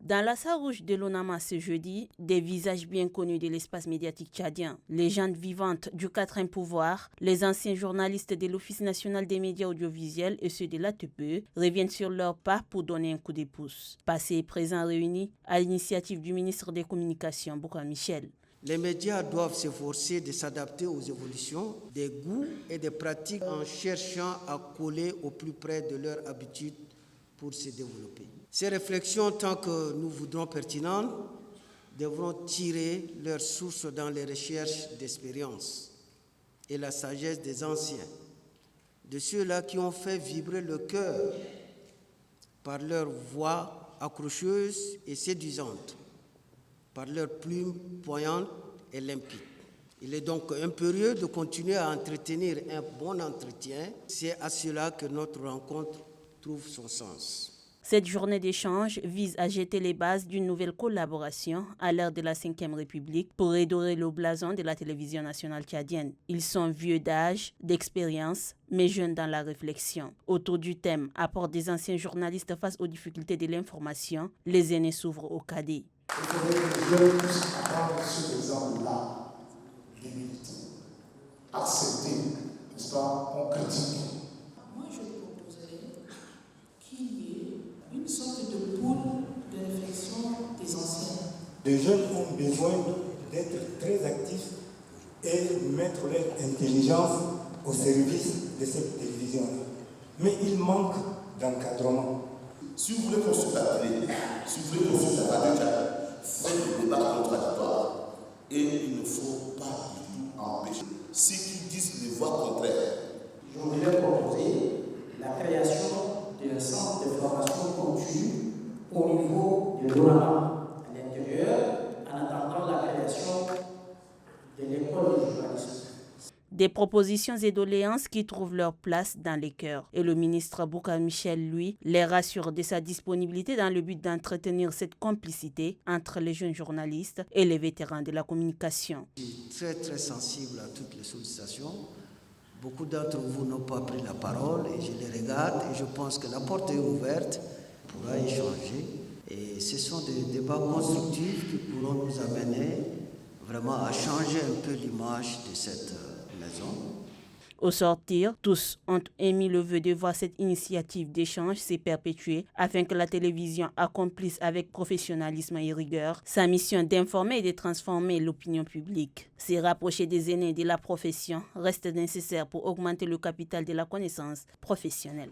Dans la salle rouge de l'ONAMA ce jeudi, des visages bien connus de l'espace médiatique tchadien, légendes vivantes du 4e pouvoir, les anciens journalistes de l'Office national des médias audiovisuels et ceux de l'ATPE reviennent sur leur pas pour donner un coup de pouce. Passé et présent réunis à l'initiative du ministre des Communications, Boukar Michel. Les médias doivent s'efforcer de s'adapter aux évolutions des goûts et des pratiques en cherchant à coller au plus près de leurs habitudes pour se développer. Ces réflexions, tant que nous voudrons pertinentes, devront tirer leurs sources dans les recherches d'expérience et la sagesse des anciens, de ceux-là qui ont fait vibrer le cœur par leur voix accrocheuse et séduisante, par leurs plumes poignantes et limpides. Il est donc impérieux de continuer à entretenir un bon entretien. C'est à cela que notre rencontre trouve son sens. Cette journée d'échange vise à jeter les bases d'une nouvelle collaboration à l'ère de la Ve République pour redorer le blason de la télévision nationale tchadienne. Ils sont vieux d'âge, d'expérience, mais jeunes dans la réflexion. Autour du thème « Apport des anciens journalistes face aux difficultés de l'information », les aînés s'ouvrent au cadet. Il faudrait que les jeunes puissent apprendre cet exemple-là, l'humilité. Accepter, n'est-ce pas, on critique. Moi, je proposerais qu'il y ait une sorte de pool de réflexion des anciens. Les jeunes ont besoin d'être très actifs et mettre leur intelligence au service de cette télévision. Mais il manque d'encadrement. Si vous voulez construire la télé, si vous voulez construire la radio, faites le débat contradictoire. Et il ne faut pas du tout empêcher ceux qui disent les voix contraires. Je voudrais proposer la création d'un centre de formation continue au niveau de l'ONAMA à l'intérieur, en attendant la création de l'école de journalisme. Des propositions et doléances qui trouvent leur place dans les cœurs. Et le ministre Boukar Michel, lui, les rassure de sa disponibilité dans le but d'entretenir cette complicité entre les jeunes journalistes et les vétérans de la communication. Je suis très sensible à toutes les sollicitations. Beaucoup d'entre vous n'ont pas pris la parole et je les regarde et je pense que la porte est ouverte, on pourra échanger. Et ce sont des débats constructifs qui pourront nous amener vraiment à changer un peu l'image de cette maison. Au sortir, tous ont émis le vœu de voir cette initiative d'échange se perpétuer afin que la télévision accomplisse avec professionnalisme et rigueur sa mission d'informer et de transformer l'opinion publique. Se rapprocher des aînés de la profession reste nécessaire pour augmenter le capital de la connaissance professionnelle.